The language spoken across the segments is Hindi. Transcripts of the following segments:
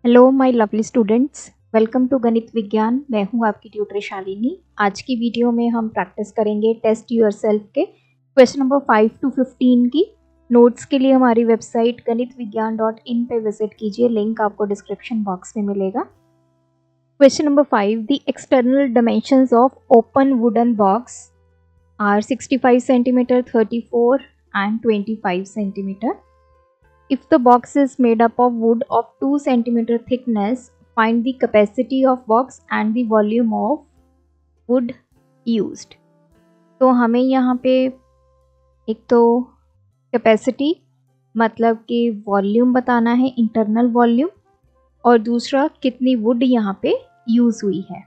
Hello my lovely students, welcome to Ganit Vigyan. मैं हूं आपकी ट्यूटर शालिनी। आज की वीडियो में हम प्रैक्टिस करेंगे टेस्ट योरसेल्फ के क्वेश्चन नंबर 5 to 15 की। नोट्स के लिए हमारी वेबसाइट ganitviggyan.in पे विजिट कीजिए, लिंक आपको डिस्क्रिप्शन बॉक्स में मिलेगा। Question number 5, the external dimensions of open wooden box are 65 centimetre, 34 and 25 centimeter. If the box is made up of wood of 2 centimeter thickness, find the capacity of box and the volume of wood used. तो हमें यहाँ पे एक तो कैपेसिटी मतलब कि वॉल्यूम बताना है, इंटरनल वॉल्यूम, और दूसरा कितनी वुड यहाँ पे यूज़ हुई है।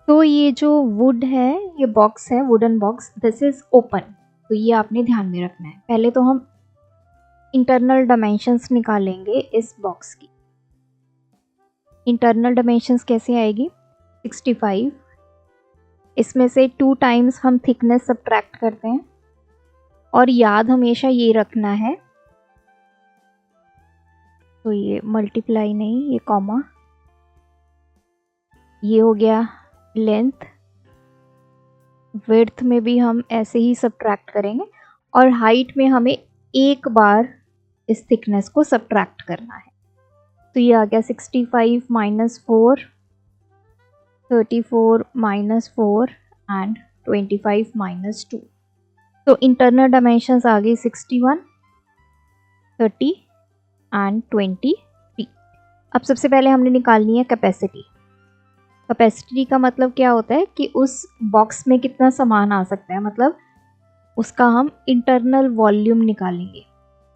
तो ये जो वुड है, ये बॉक्स है, wooden box, this is open, तो ये आपने ध्यान में रखना है। पहले तो हम इंटरनल डायमेंशंस निकालेंगे इस बॉक्स की। इंटरनल डायमेंशंस कैसे आएगी? 65, इसमें से 2 टाइम्स हम थिकनेस सब्ट्रैक्ट करते हैं, और याद हमेशा ये रखना है, तो ये मल्टीप्लाई नहीं, ये कॉमा, ये हो गया लेंथ। विड्थ में भी हम ऐसे ही सब्ट्रैक्ट करेंगे, और हाइट में हमें एक बार इस थिकनेस को सब्ट्रैक्ट करना है। तो ये आ गया 65 माइनस 4, 34 माइनस 4 एंड 25 माइनस 2। तो इंटरनल डायमेंशंस आ गई 61, 30 एंड 23। अब सबसे पहले हमने निकालनी है कैपेसिटी। कैपेसिटी का मतलब क्या होता है कि उस बॉक्स में कितना सामान आ सकता है, मतलब उसका हम इंटरनल वॉल्यूम निकालेंगे।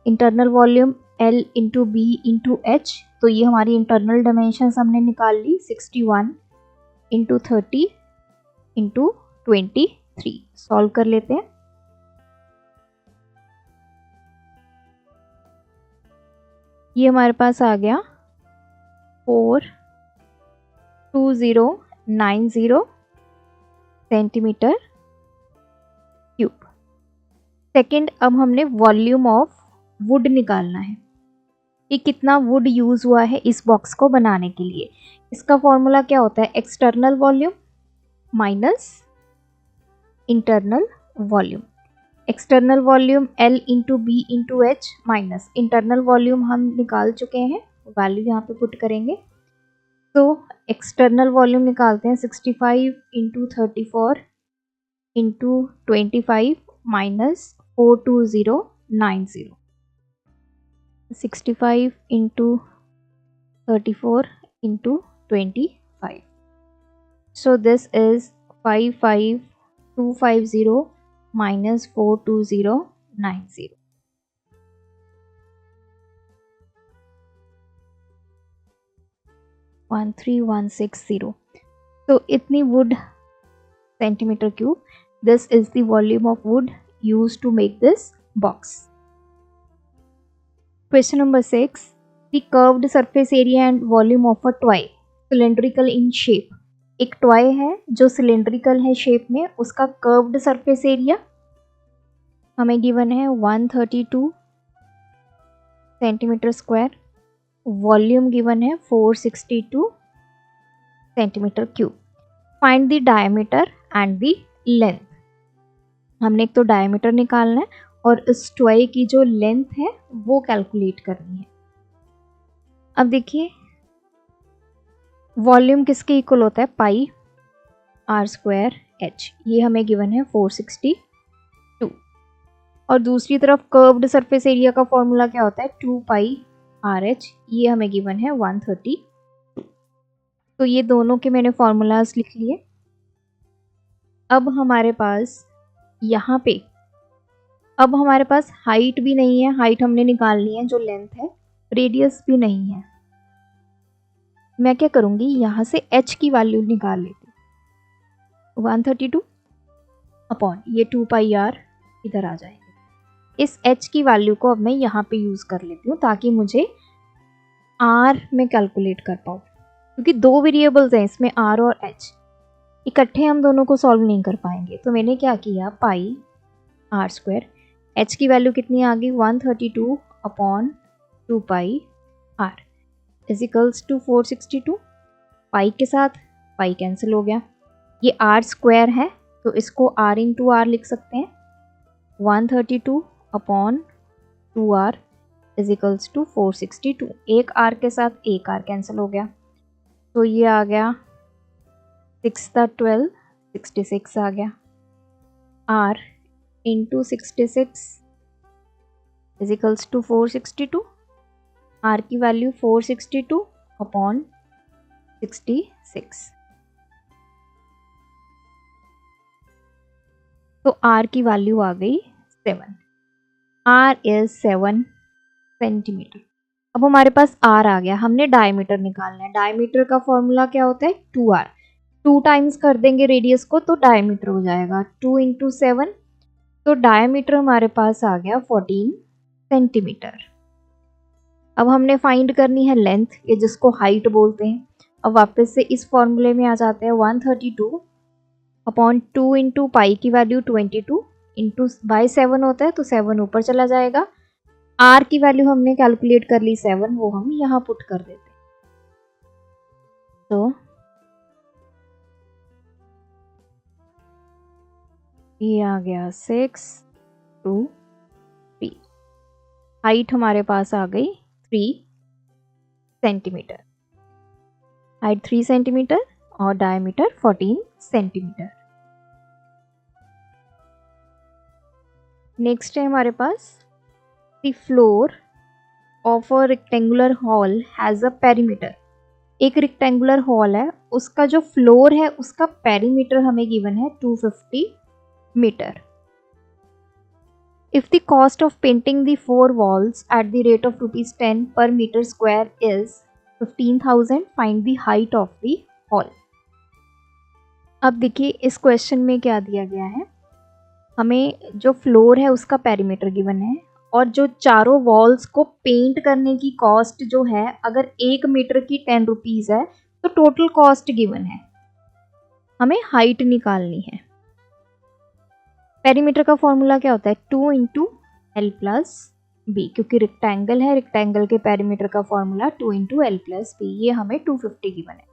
Internal volume L into B into H। तो ये हमारी इंटरनल डायमेंशंस हमने निकाल ली, 61 इंटू 30 इंटू 23। सॉल्व कर लेते हैं। ये हमारे पास आ गया 42090 सेंटीमीटर क्यूब। सेकंड, अब हमने वॉल्यूम ऑफ वुड निकालना है कि कितना वुड यूज़ हुआ है इस बॉक्स को बनाने के लिए। इसका फॉर्मूला क्या होता है? External volume minus internal volume. External volume L into B into H minus internal volume हम निकाल चुके हैं, वैल्यू यहाँ पे पुट करेंगे। तो एक्सटर्नल वॉल्यूम निकालते हैं, 65 into 34 into 25 minus 42090। 65 into 34 into 25. So this is 55250 minus 42090. One 3160. So इतनी wood centimeter cube. This is the volume of wood used to make this box. Question number 6. The curved surface area and volume of a toy cylindrical in shape. एक टॉय है जो सिलेंड्रिकल है शेप में, उसका कर्व्ड सरफेस एरिया हमें गिवन है 132 सेंटीमीटर स्क्वायर, वॉल्यूम गिवन है 462 centimetre cube. Find the diameter and the length. हमने एक तो डायमीटर निकालना है और इस टॉय की जो लेंथ है वो कैलकुलेट करनी है। अब देखिए, वॉल्यूम किसके इक्वल होता है? पाई आर स्क्वायर एच। ये हमें गिवन है 462, और दूसरी तरफ कर्व्ड सरफेस एरिया का फॉर्मूला क्या होता है? 2 पाई आर एच। ये हमें गिवन है 132। तो ये दोनों के मैंने फॉर्मूलाज लिख लिए। अब हमारे पास यहाँ पे अब हमारे पास हाइट भी नहीं है, हाइट हमने निकालनी है जो लेंथ है, रेडियस भी नहीं है। मैं क्या करूँगी, यहाँ से h की वैल्यू निकाल लेती हूँ। 132 अपॉन ये 2 पाई आर इधर आ जाएंगे। इस h की वैल्यू को अब मैं यहाँ पे यूज़ कर लेती हूँ ताकि मुझे r में कैलकुलेट कर पाऊँ, क्योंकि दो वेरिएबल्स हैं इसमें, r और h। इकट्ठे हम दोनों को सॉल्व नहीं कर पाएंगे। तो मैंने क्या किया, पाई आर स्क्वायर, h की वैल्यू कितनी आ गई? 132 upon 2 pi r. Is equals to 462। Pi के साथ पाई कैंसिल हो गया। ये आर स्क्वायर है तो इसको आर इंटू आर लिख सकते हैं। 132 upon 2r is equals to 462। एक आर के साथ एक आर कैंसिल हो गया, तो ये आ गया 6 × 12 66 आ गया। r into 66 is equals to 462। r की वैल्यू 462 अपॉन 66, तो r की वैल्यू आ गई 7। r is 7 centimetre. अब हमारे पास r आ गया, हमने डायमीटर निकालना है। डायमीटर का फॉर्मूला क्या होता है? 2r। 2 टाइम्स कर देंगे रेडियस को तो डायमीटर हो जाएगा 2 × 7, तो डायमीटर हमारे पास आ गया 14 सेंटीमीटर। अब हमने फाइंड करनी है लेंथ, ये जिसको हाइट बोलते हैं। अब वापस से इस फॉर्मूले में आ जाते हैं। 132 अपॉन 2 × पाई की वैल्यू 22 इंटू बाई 7 होता है, तो 7 ऊपर चला जाएगा। r की वैल्यू हमने कैलकुलेट कर ली 7, वो हम यहाँ पुट कर देते हैं। तो ये आ गया 6 2 3। हाइट हमारे पास आ गई 3 सेंटीमीटर। हाइट 3 सेंटीमीटर और डायमीटर 14 सेंटीमीटर। नेक्स्ट है हमारे पास the floor of a rectangular hall has a perimeter. एक रेक्टेंगुलर हॉल है, उसका जो फ्लोर है उसका पेरीमीटर हमें गिवन है 250 metre. If the cost of painting the 4 walls at the rate of ₹10 per meter square is 15,000, find the height of the hall। अब देखिए इस क्वेश्चन में क्या दिया गया है, हमें जो फ्लोर है उसका पेरीमीटर गिवन है और जो चारों वॉल्स को पेंट करने की कॉस्ट जो है, अगर 1 मीटर की 10 रुपीज़ है तो टोटल कॉस्ट गिवन है। हमें हाइट निकालनी है। पेरीमीटर का फॉर्मूला क्या होता है? 2 × L + B, क्योंकि रेक्टेंगल है, रेक्टेंगल के पेरीमीटर का फॉर्मूला 2 × L + B। ये हमें 250 गिवन है।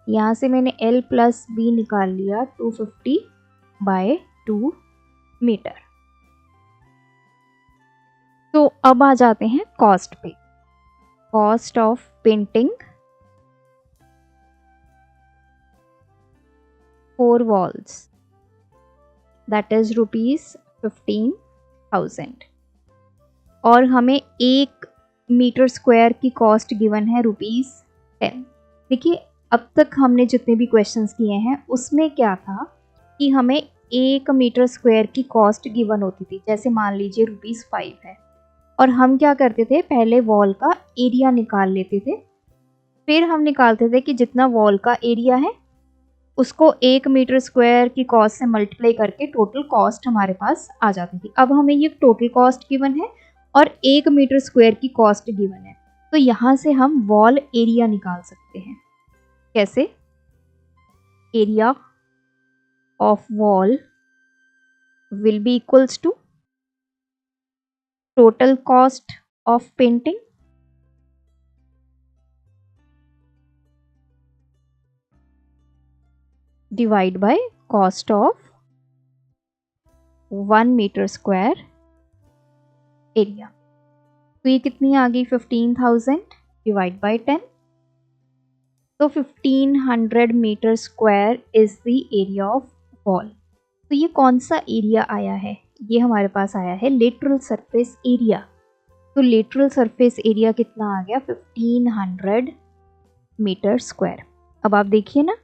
यहाँ से मैंने L + B निकाल लिया 250/2 मीटर। तो अब आ जाते हैं कॉस्ट पे। Cost of painting 4 walls, that is ₹15,000, और हमें 1 मीटर स्क्वायर की कॉस्ट गिवन है ₹10। देखिए अब तक हमने जितने भी क्वेश्चंस किए हैं उसमें क्या था कि हमें 1 मीटर स्क्वायर की कॉस्ट गिवन होती थी। जैसे मान लीजिए ₹5 है और हम क्या करते थे, पहले वॉल का एरिया निकाल लेते थे, फिर हम निकालते थे कि जितना वॉल का एरिया है उसको 1 मीटर स्क्वायर की कॉस्ट से मल्टीप्लाई करके टोटल कॉस्ट हमारे पास आ जाती थी। अब हमें ये टोटल कॉस्ट गिवन है और 1 मीटर स्क्वायर की कॉस्ट गिवन है, तो यहाँ से हम वॉल एरिया निकाल सकते हैं। कैसे? Area of wall will be equals to total cost of painting divide by cost of 1 metre square area. तो ये कितनी आ गई? 15,000 डिवाइड बाय 10, तो 1500 metre square is the area of wall. तो ये कौन सा एरिया आया है? ये हमारे पास आया है लेटरल सरफेस एरिया। तो लेटरल सरफेस एरिया कितना आ गया? 1500 मीटर स्क्वायर। अब आप देखिए ना,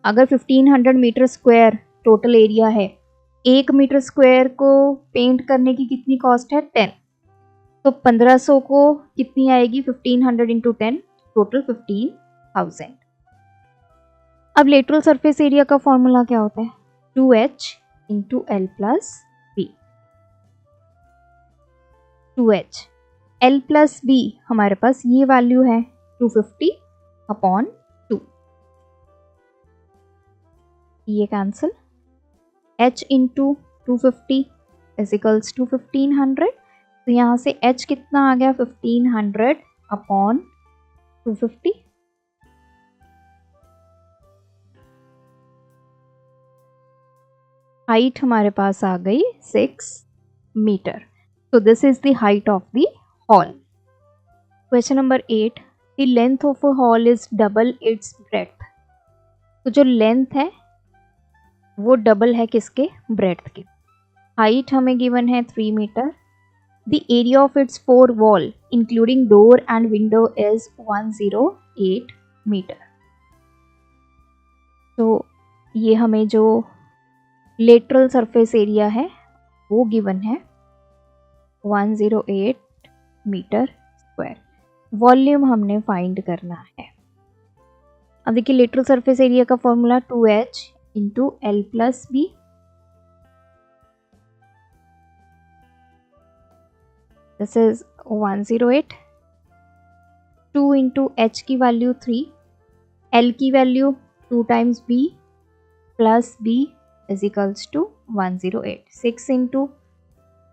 अगर 1500 मीटर स्क्वायर टोटल एरिया है, 1 मीटर स्क्वायर को पेंट करने की कितनी कॉस्ट है? 10, तो 1500 को कितनी आएगी? 1500 × 10, टोटल 15,000। अब लेटरल सरफेस एरिया का फॉर्मूला क्या होता है? 2h × L + B। 2h L + B हमारे पास ये वैल्यू है 250/2। ये cancel, h × 250 is equals to 1500। तो यहाँ से h कितना आ गया? 1500/250। 250। हाइट हमारे पास आ गई 6 metre. So this is the height of the hall. Question number 8. The length of a hall is double its breadth. तो जो लेंथ है वो डबल है किसके? ब्रेड्थ के। हाइट हमें गिवन है 3 metre. The area of its four wall including door and window is 108 metre. तो ये हमें जो लेटरल सरफेस एरिया है वो गिवन है 108 मीटर स्क्वायर। वॉल्यूम हमने फाइंड करना है। अब देखिए लेटरल सरफेस एरिया का formula 2h into L plus B. This is 108। 2 into H की वैल्यू 3, एल की value 2 times B plus B is equals to 108। 6 into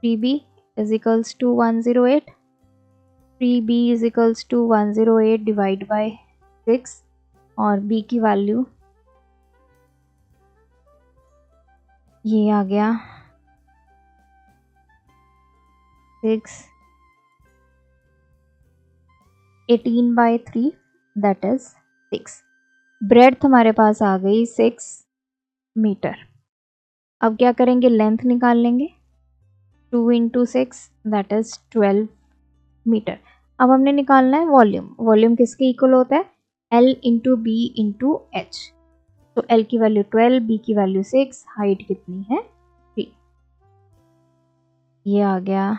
3b is equals to 108. 3b is equals to 108 divide by 6 और b की वैल्यू ये आ गया 6 18 बाय 3 दैट इज 6। ब्रेड्थ हमारे पास आ गई 6 मीटर। अब क्या करेंगे? लेंथ निकाल लेंगे। 2 इंटू 6 दैट इज 12 मीटर। अब हमने निकालना है वॉल्यूम। वॉल्यूम किसके इक्वल होता है? L into B into H. तो L की वैल्यू 12, B की वैल्यू 6, हाइट कितनी है? 3। ये आ गया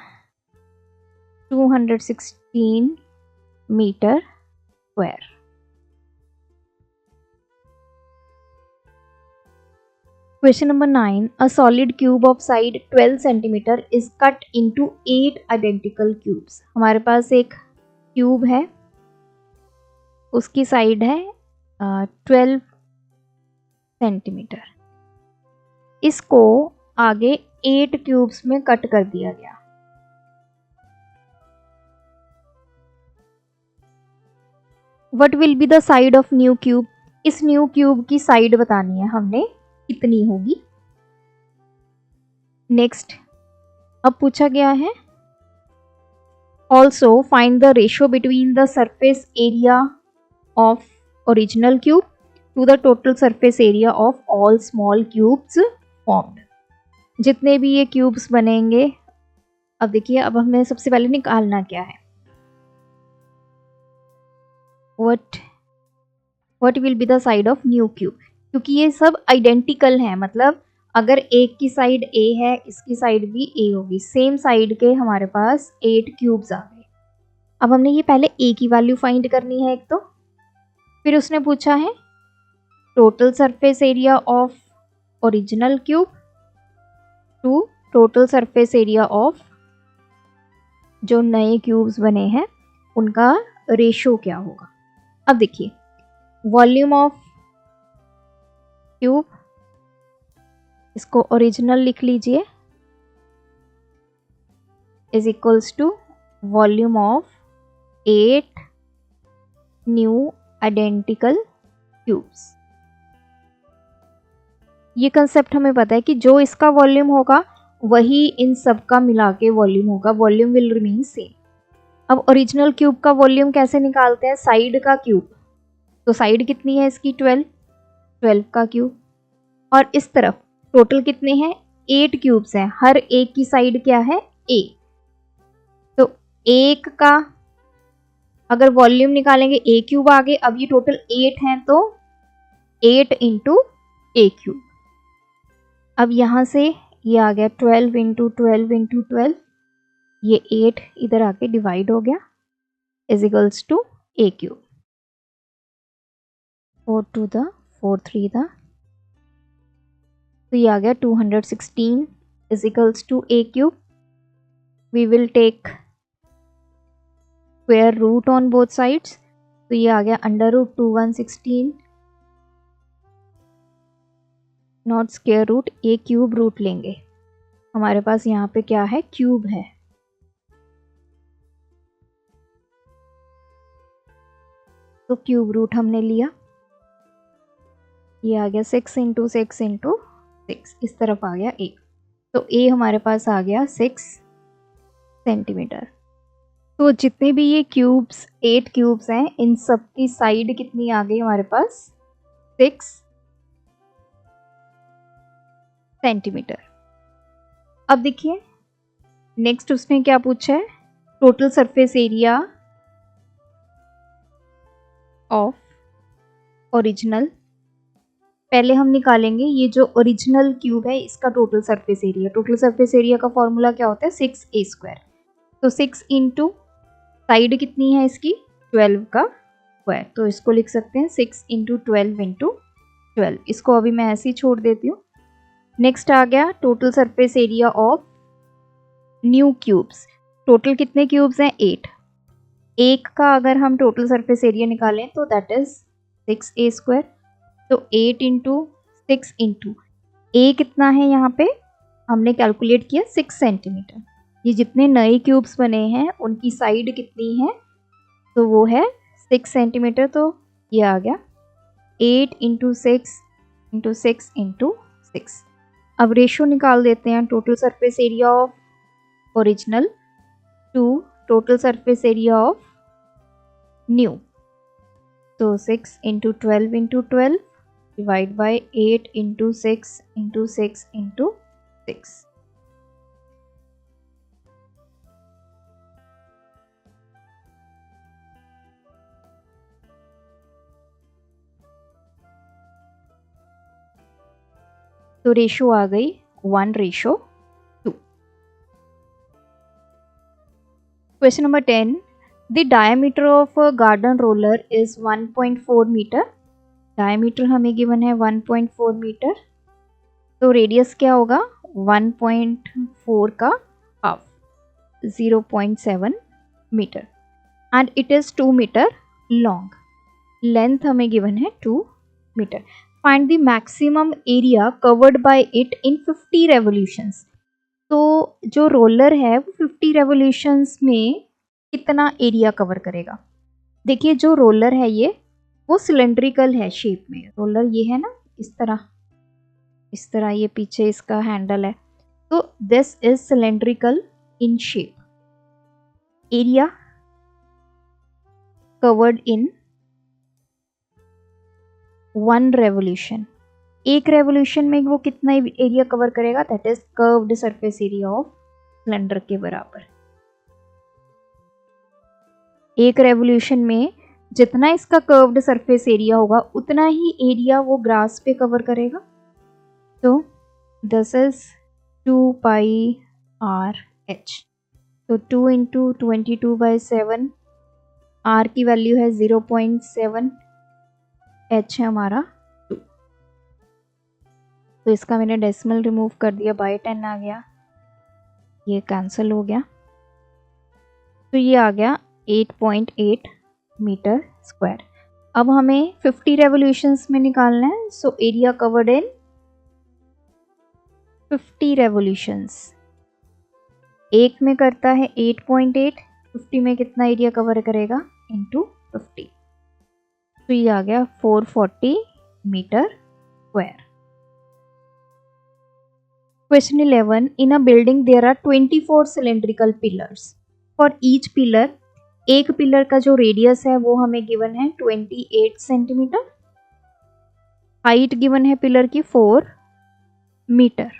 216 metre square. Question number 9. A solid cube of side 12 cm is cut into 8 identical cubes. हमारे पास एक क्यूब है, उसकी साइड है 12 सेंटीमीटर। इसको आगे 8 क्यूब्स में कट कर दिया गया। What will be the side of new cube? इस न्यू क्यूब की साइड बतानी है हमने, कितनी होगी। नेक्स्ट अब पूछा गया है also find the ratio between the surface area of original cube two the total surface area of all small cubes formed. जितने भी ये क्यूब्स बनेंगे, अब देखिए अब हमें सबसे पहले निकालना क्या है, what will be the side of new cube, क्योंकि ये सब आइडेंटिकल हैं। मतलब अगर एक की साइड A है, इसकी साइड भी A होगी। सेम साइड के हमारे पास 8 क्यूब्स आ गए। अब हमने ये पहले A की वैल्यू फाइंड करनी है एक तो, फिर उसने पूछा है total surface area of original cube two total surface area of जो नए क्यूब्स बने हैं उनका रेशियो क्या होगा। अब देखिए वॉल्यूम ऑफ क्यूब, इसको ओरिजिनल लिख लीजिए, is equals to volume of 8 new identical cubes. ये कंसेप्ट हमें पता है कि जो इसका वॉल्यूम होगा वही इन सब का मिला के वॉल्यूम होगा। Volume will remain same. अब ओरिजिनल क्यूब का वॉल्यूम कैसे निकालते हैं? साइड का क्यूब, तो साइड कितनी है इसकी 12 का क्यूब, और इस तरफ टोटल कितने हैं? 8 क्यूब्स हैं। हर एक की साइड क्या है? A। तो एक का अगर वॉल्यूम निकालेंगे A क्यूब आगे, अब ये टोटल 8 हैं तो 8 इंटू A क्यूब। अब यहाँ से ये आ गया 12 इंटू 12 इंटू 12, ये 8 इधर आके डिवाइड हो गया, is equals to A cube. 4 to the 4 3 the, तो ये आ गया 216 is equals to A cube. We will take square root on both sides, तो ये आ गया under root 216, not square root, A cube root लेंगे। हमारे पास यहाँ पे क्या है? क्यूब है। तो क्यूब रूट हमने लिया, ये आ गया 6 इंटू 6 इंटू 6, इस तरफ आ गया ए। तो ए हमारे पास आ गया 6 सेंटीमीटर। तो जितने भी ये क्यूब्स 8 क्यूब्स हैं, इन सब की साइड कितनी आ गई हमारे पास? 6 सेंटीमीटर। अब देखिए नेक्स्ट उसने क्या पूछा है, total surface area of original. पहले हम निकालेंगे ये जो ओरिजिनल क्यूब है इसका total surface area. Total surface area का फॉर्मूला क्या होता है? 6a²। तो 6 इंटू साइड कितनी है इसकी? 12 का स्क्वायर। तो इसको लिख सकते हैं 6 इंटू 12 इंटू 12। इसको अभी मैं ऐसे ही छोड़ देती हूँ। नेक्स्ट आ गया total surface area of new cubes. Total कितने क्यूब्स हैं? 8। एक का अगर हम टोटल सरफेस एरिया निकालें तो दैट इज 6a²। तो 8 इंटू 6 इंटू ए कितना है यहाँ पे हमने कैलकुलेट किया 6 सेंटीमीटर। ये जितने नए क्यूब्स बने हैं उनकी साइड कितनी है? तो वो है 6 सेंटीमीटर। तो ये आ गया 8 इंटू 6 इंटू 6 इंटू 6। अब रेशो निकाल देते हैं total surface area of original to total surface area of new. तो 6 into 12 into 12 divide by 8 into 6 into 6 into 6। तो रेशो आ गई 1:2। Question number 10, the diameter of a garden roller is 1.4 metre. Diameter हमें गिवन है 1.4 मीटर। तो रेडियस क्या होगा? 1.4 का half, 0.7 metre. And it is 2 metre long. Length हमें गिवन है 2 metre. Find the maximum area covered by it in 50 revolutions. तो जो रोलर है वो 50 रेवोल्यूशंस में कितना एरिया कवर करेगा? देखिए जो रोलर है ये वो सिलेंड्रिकल है शेप में। रोलर ये है ना, इस तरह ये पीछे इसका हैंडल है। तो this is cylindrical in shape. Area covered in 1 revolution. एक रेवोल्यूशन में वो कितना एरिया कवर करेगा? That is curved surface area of cylinder के बराबर। एक रेवोल्यूशन में जितना इसका कर्व्ड सरफेस एरिया होगा उतना ही एरिया वो ग्रास पे कवर करेगा। तो this is 2 pi R H. तो 2 इंटू 22/7, आर की वैल्यू है 0.7, एच है हमारा 2। तो इसका मैंने डेसिमल रिमूव कर दिया, बाई 10 आ गया, ये कैंसिल हो गया। तो ये आ गया 8.8 मीटर स्क्वायर। अब हमें 50 रेवोल्यूशंस में निकालना है। So area covered in 50 revolutions. एक में करता है 8.8, 50 में कितना एरिया कवर करेगा? इंटू 50। तो ये आ गया 440 metre square. Question 11, in a building there are 24 cylindrical pillars. For each pillar, एक पिलर का जो रेडियस है वो हमें गिवन है 28 सेंटीमीटर। हाइट गिवन है पिलर की 4 मीटर।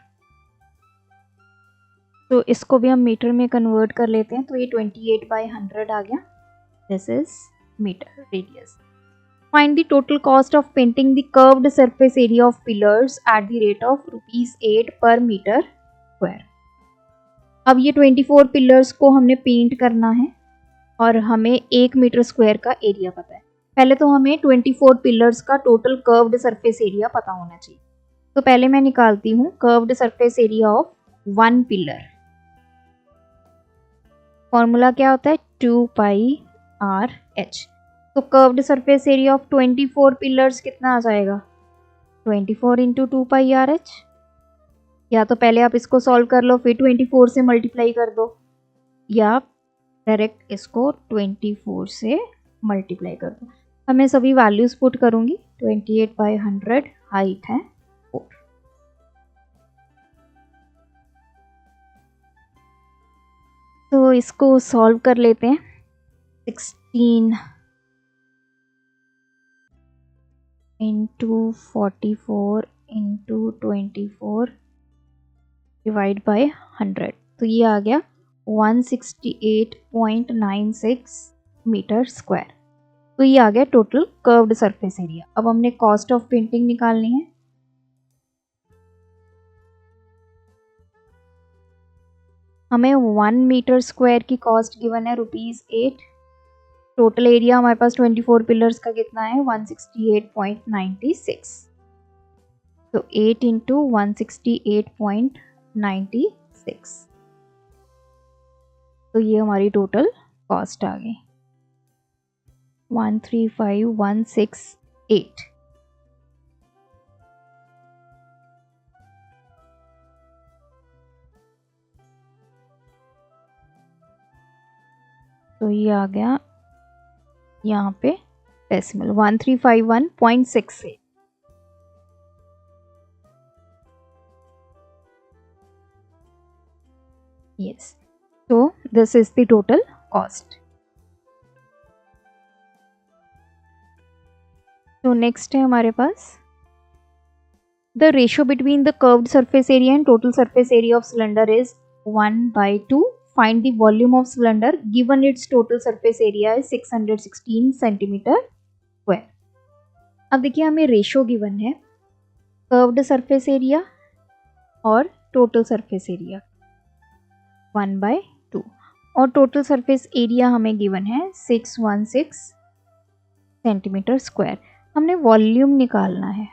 तो इसको भी हम मीटर में कन्वर्ट कर लेते हैं। तो ये 28/100 आ गया। This is metre radius. Find the total cost of painting the curved surface area of pillars at the rate of ₹8 per metre square. अब ये 24 पिलर्स को हमने पेंट करना है और हमें 1 मीटर स्क्वायर का एरिया पता है। पहले तो हमें 24 पिलर्स का टोटल कर्व्ड सरफेस एरिया पता होना चाहिए। तो पहले मैं निकालती हूँ curved surface area of 1 pillar. Formula क्या होता है? 2 पाई आर एच। तो curved surface area of 24 pillars कितना आ जाएगा? 24 इंटू 2 पाई आर एच। या तो पहले आप इसको सॉल्व कर लो फिर 24 से मल्टीप्लाई कर दो, या डायरेक्ट इसको 24 से मल्टीप्लाई कर दो। मैं सभी वैल्यूज पुट करूंगी। 28/100 हाइट है 4। तो इसको सॉल्व कर लेते हैं। 16 into 44 into 24 डिवाइड बाय 100, तो ये आ गया 168.96 मीटर स्क्वायर। तो ये आ गया टोटल कर्व्ड सरफेस एरिया। अब हमने कॉस्ट ऑफ पेंटिंग निकालनी है। हमें 1 मीटर स्क्वायर की कॉस्ट गिवन है ₹8। टोटल एरिया हमारे पास 24 पिलर्स का कितना है 168.96। तो 8 इंटू 168.96, तो ये हमारी टोटल कॉस्ट आ गई 135,168। तो ये आ गया यहाँ पे decimal 1351.68। Yes, so this is the total cost. तो नेक्स्ट है हमारे पास the ratio between the curved surface area and total surface area of cylinder is 1/2. Find the volume of cylinder given its total surface area is 616 centimeter square. अब देखिए हमें रेशो गिवन है कर्व्ड सरफेस एरिया और टोटल सरफेस एरिया 1/2, और टोटल सरफेस एरिया हमें गिवन है 616 सेंटीमीटर स्क्वायर। हमने वॉल्यूम निकालना है।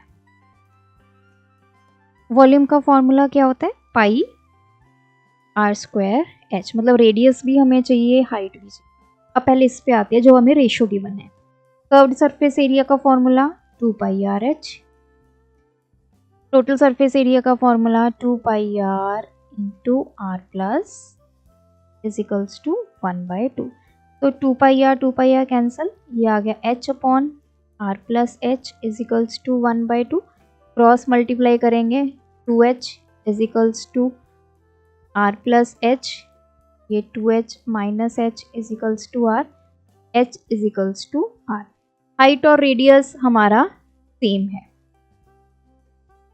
वॉल्यूम का फॉर्मूला क्या होता है पाई r² h, मतलब रेडियस भी हमें चाहिए, हाइट भी चाहिए। अब पहले इस पे आते हैं जो हमें रेशो गिवन है। कर्व्ड सरफेस एरिया का formula 2πr/h, total surface area का formula 2πr into r plus is equals to 1/2। तो 2πr कैंसल, ये आ गया h upon r plus H is equals to 1/2। Cross multiply करेंगे 2h is equals to r plus H, ये 2h minus h is equals to r, h is equals to r। Height और रेडियस हमारा सेम है।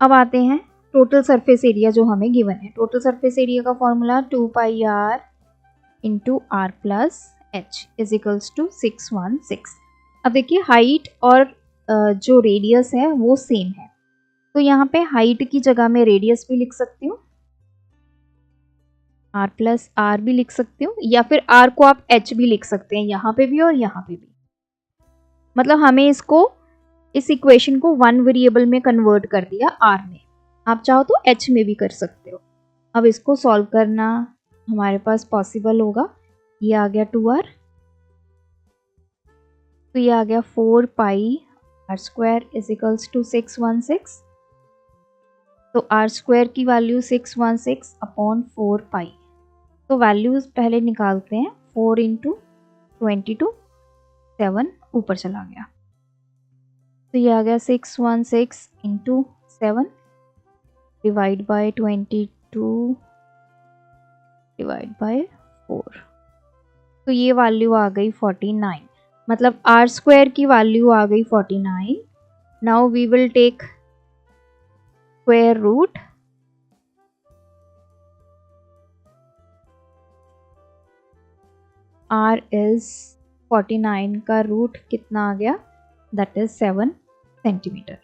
अब आते हैं टोटल सरफेस एरिया जो हमें गिवन है। टोटल सरफेस एरिया का formula 2πr into r plus H is equals to 616। अब देखिए हाइट और जो रेडियस है वो सेम है, तो यहाँ पे हाइट की जगह में रेडियस भी लिख सकती हूँ, r प्लस r भी लिख सकती हूँ, या फिर r को आप h भी लिख सकते हैं यहाँ पे भी और यहाँ पे भी। मतलब हमें इसको इस इक्वेशन को वन वेरिएबल में कन्वर्ट कर दिया r में, आप चाहो तो h में भी कर सकते हो। अब इसको सॉल्व करना हमारे पास पॉसिबल होगा। ये आ गया 2r, तो ये आ गया 4πr² इज इक्वल्स टू 616। तो r² की वैल्यू 616 अपॉन 4π, तो वैल्यूज पहले निकालते हैं। 4 इंटू 22, 7 ऊपर चला गया, तो ये आ गया 616 into 7 divide by 22 divide by 4, तो ये वैल्यू आ गई 49। मतलब r² की वैल्यू आ गई 49। Now we will take square root, r is 49 का रूट कितना आ गया, दैट इज 7 सेंटीमीटर।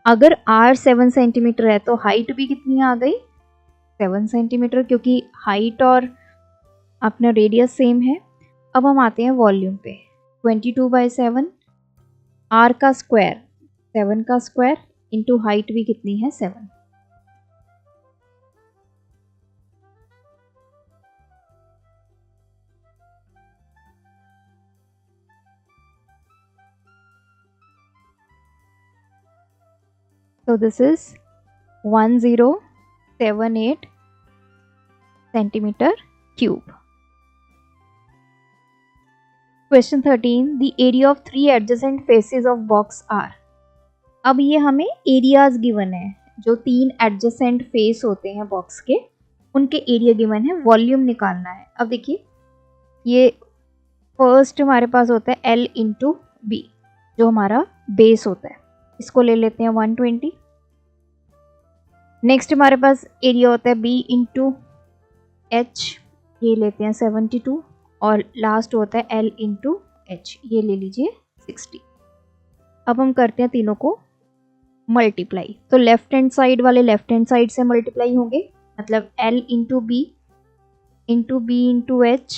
अगर r 7 सेंटीमीटर है तो हाइट भी कितनी आ गई 7 सेंटीमीटर, क्योंकि हाइट और अपना रेडियस सेम है। अब हम आते हैं वॉल्यूम पे। 22/7, r का स्क्वायर 7 का स्क्वायर इंटू हाइट भी कितनी है 7। So this is 1078 centimeter cube. Question 13, the area of 3 adjacent faces of box are. अब ये हमें एरियाज गिवन है, जो 3 एडजेसेंट फेस होते हैं बॉक्स के, उनके एरिया गिवन है, वॉल्यूम निकालना है। अब देखिए, ये फर्स्ट हमारे पास होता है L इंटू बी, जो हमारा बेस होता है, इसको ले लेते हैं 120। नेक्स्ट हमारे पास एरिया होता है B इंटू H, ये लेते हैं 72, और लास्ट होता है L इंटू H, ये ले लीजिए 60। अब हम करते हैं तीनों को मल्टीप्लाई, तो लेफ्ट हैंड साइड वाले लेफ्ट हैंड साइड से मल्टीप्लाई होंगे, मतलब L into B into H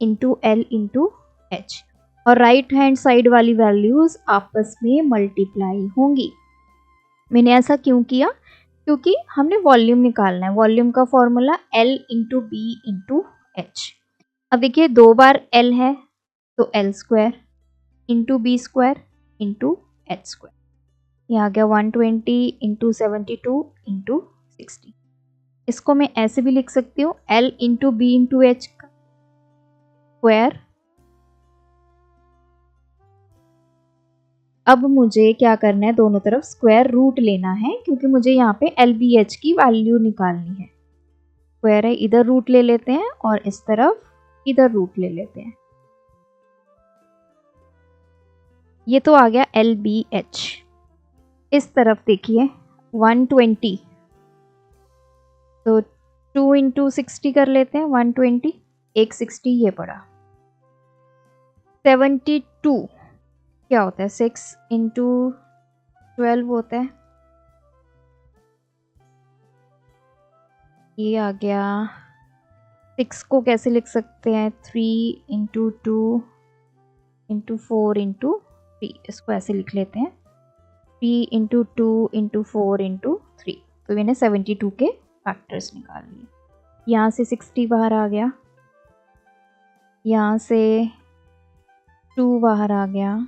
into L into H, और राइट हैंड साइड वाली वैल्यूज आपस में मल्टीप्लाई होंगी। मैंने ऐसा क्यों किया? क्योंकि हमने वॉल्यूम निकालना है। वॉल्यूम का formula L into B into H। अब देखिए, 2 बार L है तो L square into B square into H square, ये आ गया 120 इंटू 72 इंटू 60। इसको मैं ऐसे भी लिख सकती हूँ, L into B into H का स्क्वायर। अब मुझे क्या करना है, दोनों तरफ स्क्वायर रूट लेना है, क्योंकि मुझे यहाँ पे LBH की वैल्यू निकालनी है। स्क्वायर है, इधर रूट ले लेते हैं, और इस तरफ इधर रूट ले लेते हैं। ये तो आ गया LBH। इस तरफ देखिए 120, तो 2 इंटू 60 कर लेते हैं, 120 एक 60 ये पड़ा। 72 क्या होता है, 6 इंटू 12 होता है, ये आ गया। 6 को कैसे लिख सकते हैं, 3 इंटू 2 इंटू 4 इंटू 3, इसको ऐसे लिख लेते हैं, 3 इंटू 2 इंटू 4 इंटू 3। तो मैंने 72 के फैक्टर्स निकाल लिए। यहाँ से 60 बाहर आ गया, यहाँ से 2 बाहर आ गया,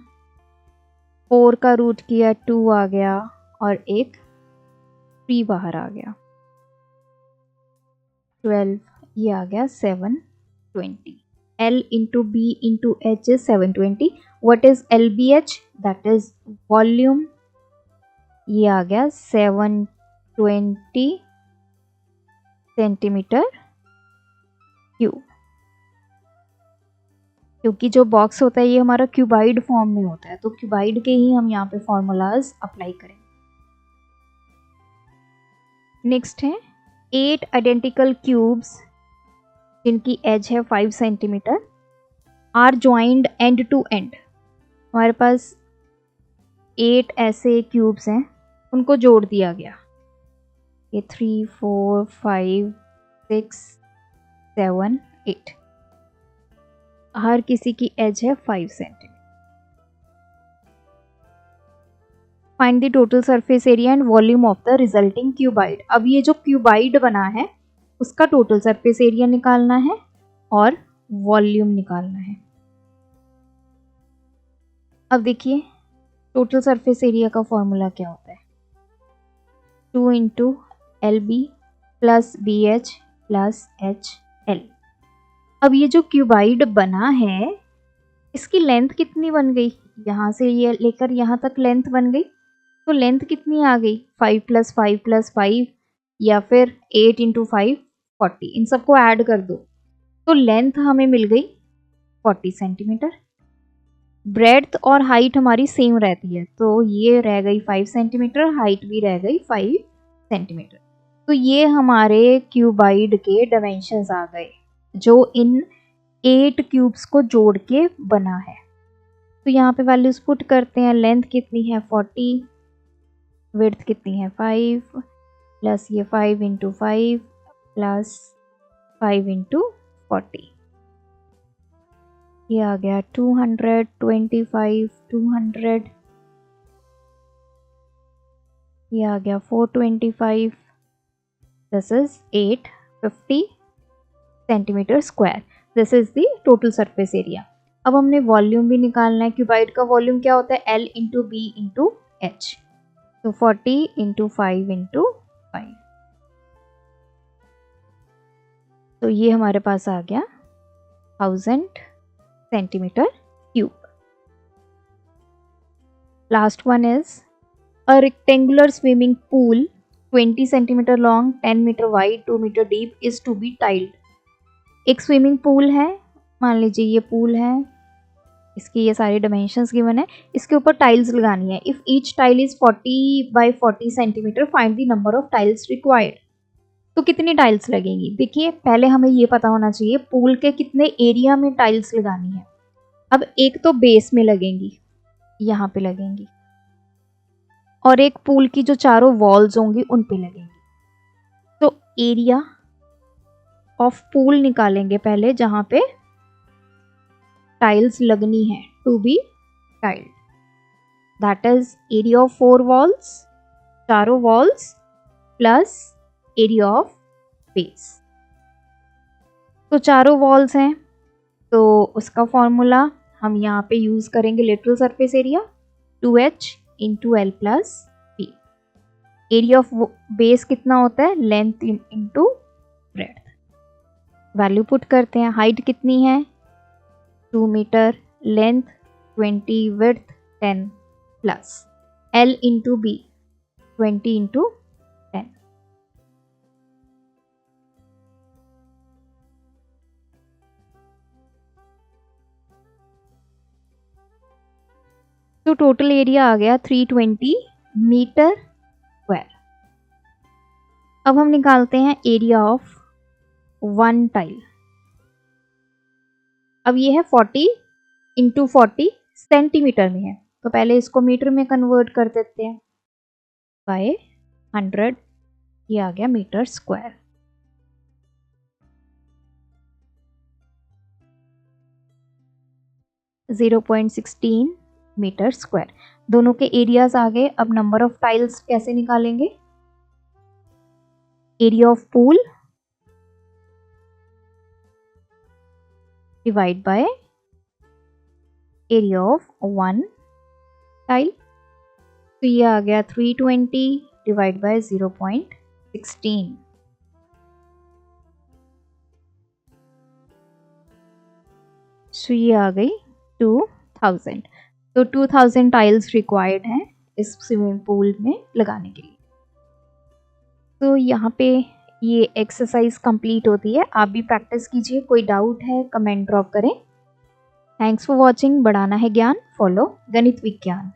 4 का रूट किया 2 आ गया, और एक 3 बाहर आ गया, 12, ये आ गया 720। L into B into H is 720. What is LBH? That is volume. ये आ गया 720 सेंटीमीटर क्यूब। क्योंकि जो बॉक्स होता है ये हमारा क्यूबाइड फॉर्म में होता है, तो क्यूबाइड के ही हम यहाँ पे फॉर्मूलाज अप्लाई करें। नेक्स्ट है 8 आइडेंटिकल क्यूब्स जिनकी एज है 5 centimetre are joined end to end. हमारे पास 8 ऐसे क्यूब्स हैं, उनको जोड़ दिया गया, ये 3 4 5 6 7 8, हर किसी की एज है 5 centimetre. Find the total surface area and volume of the resulting cuboid. अब ये जो क्यूबाइड बना है उसका टोटल सरफेस एरिया निकालना है और वॉल्यूम निकालना है। अब देखिए, टोटल सरफेस एरिया का फॉर्मूला क्या होता है, 2 into LB plus BH plus HL। अब ये जो क्यूबाइड बना है इसकी लेंथ कितनी बन गई, यहाँ से ये लेकर यहाँ तक लेंथ बन गई, तो लेंथ कितनी आ गई, 5 प्लस 5 प्लस 5, या फिर 8 इंटू 5 40, इन सबको ऐड कर दो तो लेंथ हमें मिल गई 40 सेंटीमीटर। ब्रेड्थ और हाइट हमारी सेम रहती है, तो ये रह गई 5 सेंटीमीटर, हाइट भी रह गई 5 सेंटीमीटर। तो ये हमारे क्यूबाइड के डायमेंशंस आ गए जो इन 8 क्यूब्स को जोड़ के बना है। तो यहाँ पे वैल्यूज पुट करते हैं, लेंथ कितनी है 40, विड्थ कितनी है 5, प्लस ये 5 इंटू 5 प्लस 5 इंटू 40, ये आ गया 225, 200, ये आ गया 425, this is 850 centimetre square. This is the total surface area. अब हमने वॉल्यूम भी निकालना है। क्यूबाइड का वॉल्यूम क्या होता है, L into B into H, तो 40 इंटू 5 इंटू 5, तो ये हमारे पास आ गया 1000 centimetre last one is a rectangular swimming pool 20 centimetre long, 10 metre wide, 2 metre deep is to be tiled. एक स्विमिंग पूल है, मान लीजिए ये पूल है, इसकी ये सारे डायमेंशंस गिवन है, इसके ऊपर टाइल्स लगानी है। If each tile is 40 by 40 centimetre, find the number of tiles required. तो कितनी टाइल्स लगेंगी? देखिए पहले हमें ये पता होना चाहिए पूल के कितने एरिया में टाइल्स लगानी है। अब एक तो बेस में लगेंगी, यहाँ पे लगेंगी, और एक पूल की जो चारों वॉल्स होंगी उन पे लगेंगी। तो एरिया ऑफ पूल निकालेंगे पहले, जहां पे टाइल्स लगनी है, to be tiled, that is area of 4 walls, चारों walls plus area of base. तो चारों वॉल्स हैं, तो उसका फॉर्मूला हम यहाँ पे यूज करेंगे lateral surface area 2h into L plus B. Area of base कितना होता है? Length into breadth. Value put करते हैं। हाइट कितनी है? 2 metre, length 20, width 10 plus L into B 20 into 10। तो टोटल एरिया आ गया 320 मीटर स्क्वायर। अब हम निकालते हैं एरिया ऑफ 1 टाइल। अब ये है 40 इंटू 40 सेंटीमीटर में है, तो पहले इसको मीटर में कन्वर्ट कर देते हैं बाय 100, ये आ गया मीटर स्क्वायर। .16 metre square. दोनों के एरियाज आ गए। अब नंबर ऑफ टाइल्स कैसे निकालेंगे? Area of pool divide by area of 1 tile. तो ये आ गया 320 डिवाइड बाय 0.16। सो ये आ गई 2000। तो 2000 टाइल्स रिक्वायर्ड हैं इस स्विमिंग पूल में लगाने के लिए। तो यहाँ पे ये एक्सरसाइज कंप्लीट होती है। आप भी प्रैक्टिस कीजिए। कोई डाउट है कमेंट ड्रॉप करें। Thanks for watching. बढ़ाना है ज्ञान, फॉलो गणित विज्ञान।